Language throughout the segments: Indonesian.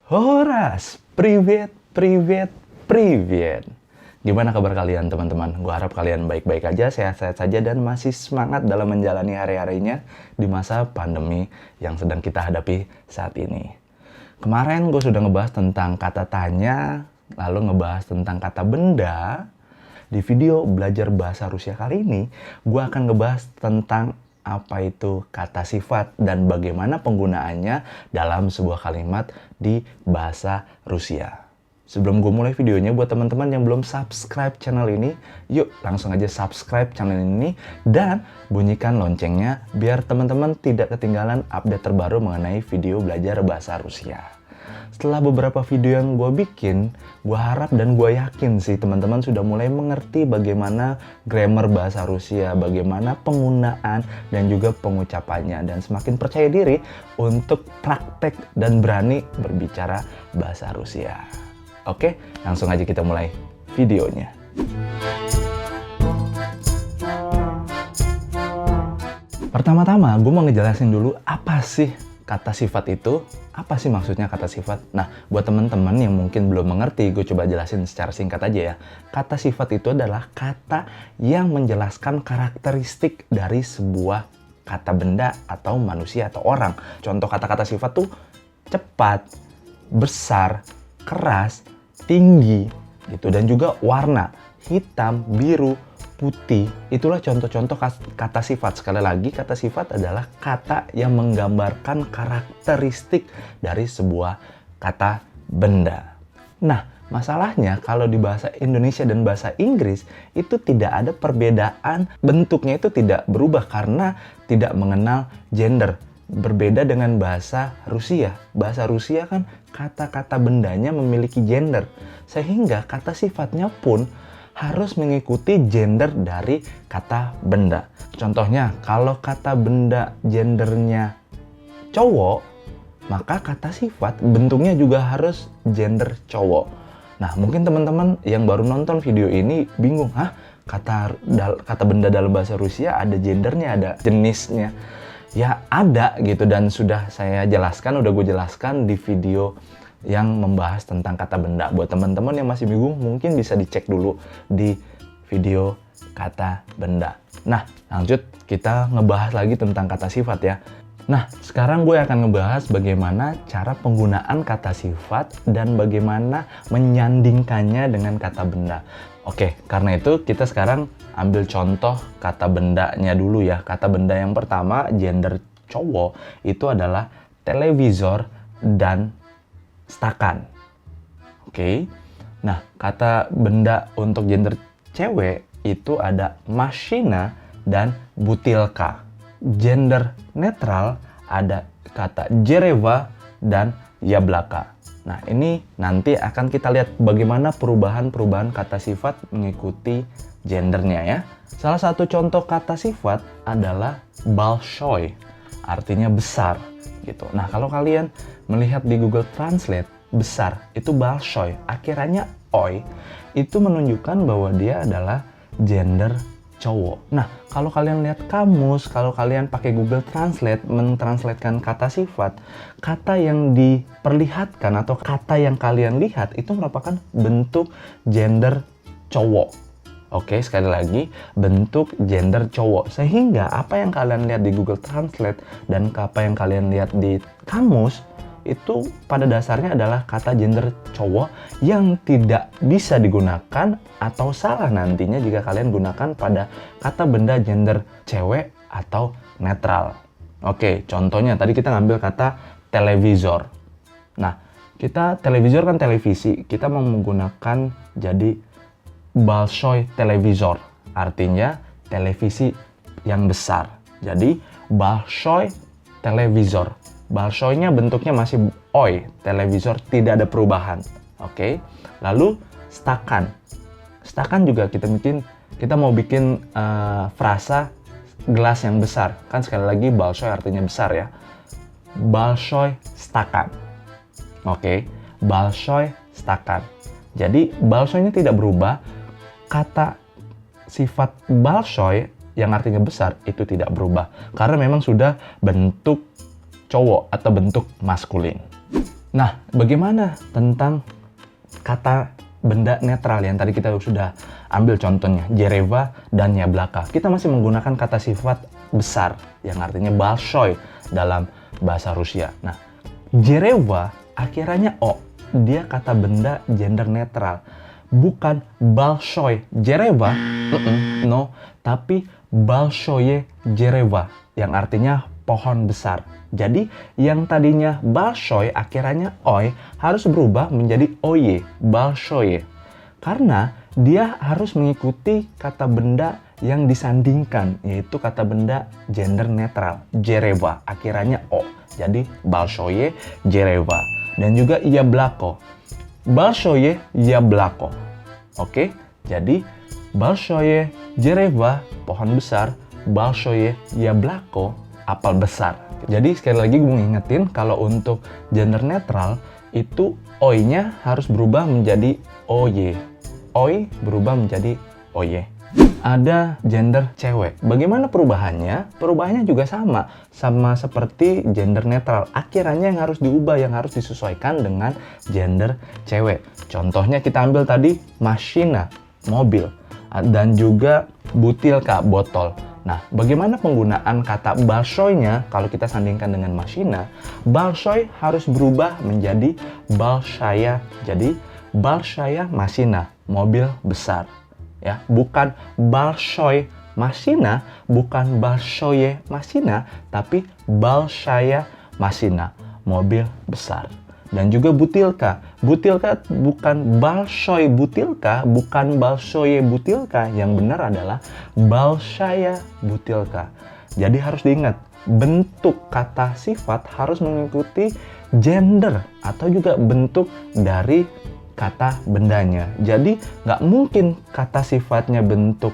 Horas, privet, privet, privet. Gimana kabar kalian teman-teman? Gue harap kalian baik-baik aja, sehat-sehat saja, dan masih semangat dalam menjalani hari-harinya di masa pandemi yang sedang kita hadapi saat ini. Kemarin gue sudah ngebahas tentang kata tanya, lalu ngebahas tentang kata benda. Di video belajar bahasa Rusia kali ini, gue akan ngebahas tentang apa itu kata sifat dan bagaimana penggunaannya dalam sebuah kalimat di bahasa Rusia. Sebelum gue mulai videonya, buat teman-teman yang belum subscribe channel ini, yuk langsung aja subscribe channel ini dan bunyikan loncengnya biar teman-teman tidak ketinggalan update terbaru mengenai video belajar bahasa Rusia. Setelah beberapa video yang gue bikin, gue harap dan gue yakin sih teman-teman sudah mulai mengerti bagaimana grammar bahasa Rusia, bagaimana penggunaan dan juga pengucapannya, dan semakin percaya diri untuk praktek dan berani berbicara bahasa Rusia. Oke, langsung aja kita mulai videonya. Pertama-tama, gue mau ngejelasin dulu apa sih kata sifat itu. Apa sih maksudnya kata sifat? Nah, buat teman-teman yang mungkin belum mengerti, gue coba jelasin secara singkat aja ya. Kata sifat itu adalah kata yang menjelaskan karakteristik dari sebuah kata benda atau manusia atau orang. Contoh kata-kata sifat tuh cepat, besar, keras, tinggi, gitu, dan juga warna, hitam, biru, putih. Itulah contoh-contoh kata sifat. Sekali lagi, kata sifat adalah kata yang menggambarkan karakteristik dari sebuah kata benda. Nah, masalahnya kalau di bahasa Indonesia dan bahasa Inggris itu tidak ada perbedaan, bentuknya itu tidak berubah karena tidak mengenal gender. Berbeda dengan bahasa Rusia. Bahasa Rusia kan kata-kata bendanya memiliki gender, sehingga kata sifatnya pun harus mengikuti gender dari kata benda. Contohnya, kalau kata benda gendernya cowok, maka kata sifat bentuknya juga harus gender cowok. Nah, mungkin teman-teman yang baru nonton video ini bingung, kata benda dalam bahasa Rusia ada gendernya, ada jenisnya. Ya ada gitu, dan sudah saya jelaskan, udah gue jelaskan di video yang membahas tentang kata benda. Buat teman-teman yang masih bingung, mungkin bisa dicek dulu di video kata benda. Nah, lanjut kita ngebahas lagi tentang kata sifat ya. Nah, sekarang gue akan ngebahas bagaimana cara penggunaan kata sifat dan bagaimana menyandingkannya dengan kata benda. Oke, karena itu kita sekarang ambil contoh kata bendanya dulu ya. Kata benda yang pertama, gender cowok, itu adalah televizor dan stakan. Oke. Nah, kata benda untuk gender cewek itu ada mašina dan butilka. Gender netral ada kata jereva dan jablaka. Nah, ini nanti akan kita lihat bagaimana perubahan-perubahan kata sifat mengikuti gendernya ya. Salah satu contoh kata sifat adalah balshoi, artinya besar gitu. Nah, kalau kalian melihat di Google Translate, besar itu balshoi, akhirannya oi, itu menunjukkan bahwa dia adalah gender cowok. Nah, kalau kalian lihat kamus, kalau kalian pakai Google Translate mentranslatekan kata sifat, kata yang diperlihatkan atau kata yang kalian lihat itu merupakan bentuk gender cowok. Oke, sekali lagi, bentuk gender cowok. Sehingga apa yang kalian lihat di Google Translate dan apa yang kalian lihat di kamus itu pada dasarnya adalah kata gender cowok yang tidak bisa digunakan atau salah nantinya jika kalian gunakan pada kata benda gender cewek atau netral. Oke, contohnya tadi kita ngambil kata televizor. Nah, kita televizor kan televisi, kita mau menggunakan jadi balshoi televizor, artinya televisi yang besar. Jadi balshoi televizor. Balshoinya bentuknya masih oi, televizor tidak ada perubahan. Oke. Lalu stakan. Stakan juga kita mau bikin frasa gelas yang besar. Kan sekali lagi balshoi artinya besar ya. Balshoi stakan. Oke. Balshoi stakan. Jadi balshoinya tidak berubah. Kata sifat balshoi yang artinya besar itu tidak berubah. Karena memang sudah bentuk cowok atau bentuk maskulin. Nah, bagaimana tentang kata benda netral yang tadi kita sudah ambil contohnya, Jereva dan Yablaka. Kita masih menggunakan kata sifat besar yang artinya balshoy dalam bahasa Rusia. Nah, Jereva akhirannya O. Dia kata benda gender netral. Bukan balshoy Jereva, no, tapi balshoye Jereva yang artinya pohon besar. Jadi yang tadinya balshoy akhirannya oy harus berubah menjadi oye, balshoye. Karena dia harus mengikuti kata benda yang disandingkan, yaitu kata benda gender netral, Jereva, akhirannya o. Jadi balshoye Jereva. Dan juga Yablako, balshoye Yablako. Oke, jadi balshoye Jereva, pohon besar, balshoye Yablako, apel besar. Jadi sekali lagi gue mau ngingetin kalau untuk gender netral itu oi-nya harus berubah menjadi oye. Oi berubah menjadi oye. Ada gender cewek. Bagaimana perubahannya? Perubahannya juga sama seperti gender netral. Akhirannya yang harus diubah, yang harus disesuaikan dengan gender cewek. Contohnya kita ambil tadi mašina, mobil, dan juga butilka, botol. Nah, bagaimana penggunaan kata balshoy-nya kalau kita sandingkan dengan mašina? Balshoy harus berubah menjadi balshaya. Jadi, balshaya mašina, mobil besar. Ya, bukan balshoy mašina, bukan balshoye mašina, tapi balshaya mašina, mobil besar. Dan juga butilka. Butilka bukan balshoy butilka, bukan balshoye butilka. Yang benar adalah balshaya butilka. Jadi harus diingat, bentuk kata sifat harus mengikuti gender atau juga bentuk dari kata bendanya. Jadi nggak mungkin kata sifatnya bentuk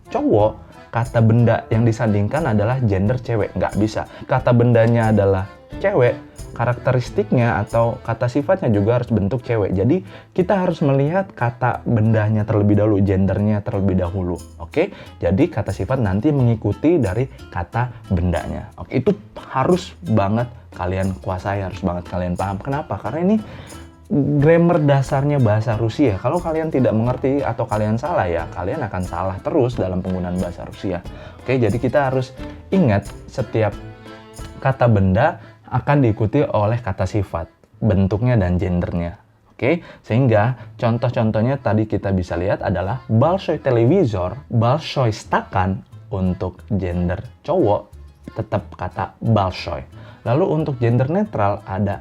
cowok, kata benda yang disandingkan adalah gender cewek. Nggak bisa. Kata bendanya adalah cewek, karakteristiknya atau kata sifatnya juga harus bentuk cewek. Jadi kita harus melihat kata bendanya terlebih dahulu, gendernya terlebih dahulu. Oke? Jadi kata sifat nanti mengikuti dari kata bendanya. Oke, itu harus banget kalian kuasai, harus banget kalian paham. Kenapa? Karena ini grammar dasarnya bahasa Rusia. Kalau kalian tidak mengerti atau kalian salah ya, kalian akan salah terus dalam penggunaan bahasa Rusia. Oke, jadi kita harus ingat setiap kata benda akan diikuti oleh kata sifat, bentuknya dan gendernya. Oke, sehingga contoh-contohnya tadi kita bisa lihat adalah balshoy televizor, balshoy stakan untuk gender cowok, tetap kata balshoy. Lalu untuk gender netral ada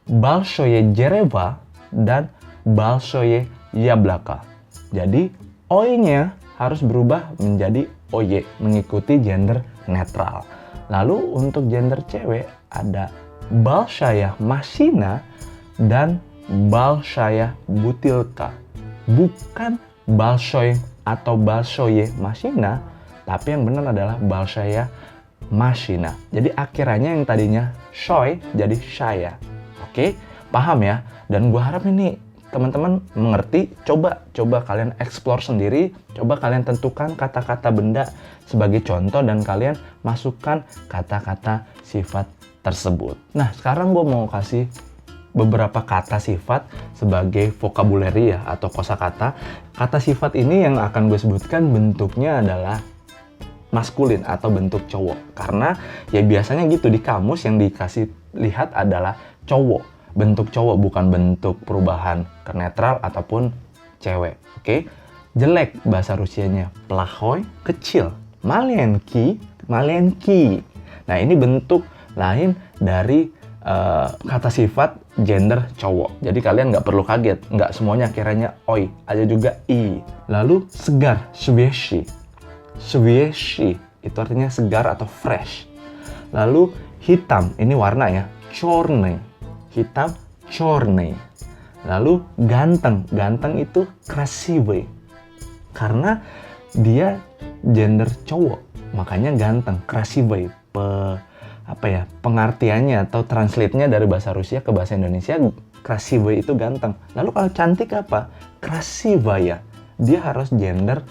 balshoye Jereva dan balshoye Yablaka. Jadi oi-nya harus berubah menjadi oye, mengikuti gender netral. Lalu untuk gender cewek ada balshaya mašina dan balshaya butilka. Bukan balshoy atau balshoye mašina, tapi yang benar adalah balshaya mašina. Jadi akhirannya yang tadinya shoy jadi shaya. Oke, paham ya? Dan gue harap ini teman-teman mengerti. Coba kalian explore sendiri. Coba kalian tentukan kata-kata benda sebagai contoh dan kalian masukkan kata-kata sifat tersebut. Nah, sekarang gue mau kasih beberapa kata sifat sebagai vocabulary ya, atau kosakata. Kata sifat ini yang akan gue sebutkan bentuknya adalah maskulin atau bentuk cowok. Karena ya biasanya gitu di kamus yang dikasih lihat adalah cowok, bentuk cowok, bukan bentuk perubahan ke netral ataupun cewek. Oke? Jelek bahasa Rusianya plahoy, kecil, malenki. Nah, ini bentuk lain dari kata sifat gender cowok. Jadi kalian nggak perlu kaget, nggak semuanya akhirnya oi, ada juga i. Lalu segar, sveshi itu artinya segar atau fresh. Lalu hitam, ini warna ya, chorny, hitam, chorny. Lalu ganteng itu krasivy, karena dia gender cowok, makanya ganteng, krasivy. Pengertiannya atau translate-nya dari bahasa Rusia ke bahasa Indonesia, krasivy itu ganteng. Lalu kalau cantik apa? Krasivaya. Dia harus gender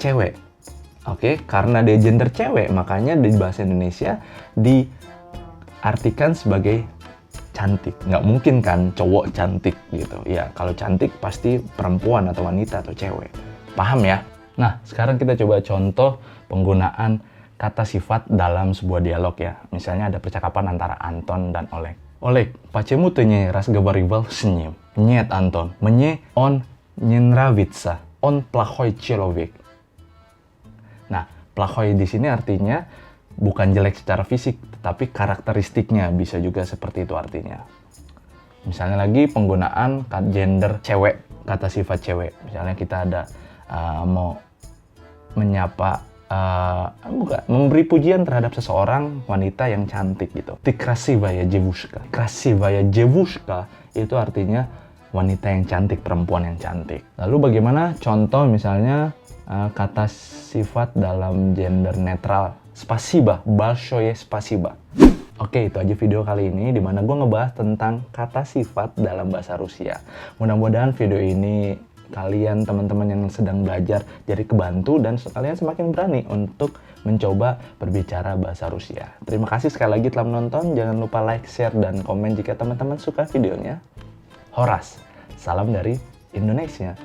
cewek. Oke, karena dia gender cewek, makanya di bahasa Indonesia diartikan sebagai cantik. Nggak mungkin kan cowok cantik gitu. Ya, kalau cantik pasti perempuan atau wanita atau cewek. Paham ya? Nah, sekarang kita coba contoh penggunaan kata sifat dalam sebuah dialog ya. Misalnya ada percakapan antara Anton dan Oleg. Oleg, почему ты не разговаривал с ним? Нет, Антон, мне он не нравится. Он плохой человек. Nah, плохой di sini artinya bukan jelek secara fisik, tetapi karakteristiknya bisa juga seperti itu artinya. Misalnya lagi penggunaan gender cewek, kata sifat cewek. Misalnya kita ada mau menyapa, memberi pujian terhadap seseorang wanita yang cantik gitu. Ty krasivaya девушка. Krasivaya девушка itu artinya wanita yang cantik, perempuan yang cantik. Lalu bagaimana contoh misalnya kata sifat dalam gender netral? Spasiba, большое спасибо. Oke, itu aja video kali ini di mana gue ngebahas tentang kata sifat dalam bahasa Rusia. Mudah-mudahan video ini kalian teman-teman yang sedang belajar jadi kebantu dan kalian semakin berani untuk mencoba berbicara bahasa Rusia. Terima kasih sekali lagi telah menonton. Jangan lupa like, share, dan komen jika teman-teman suka videonya. Horas, salam dari Indonesia.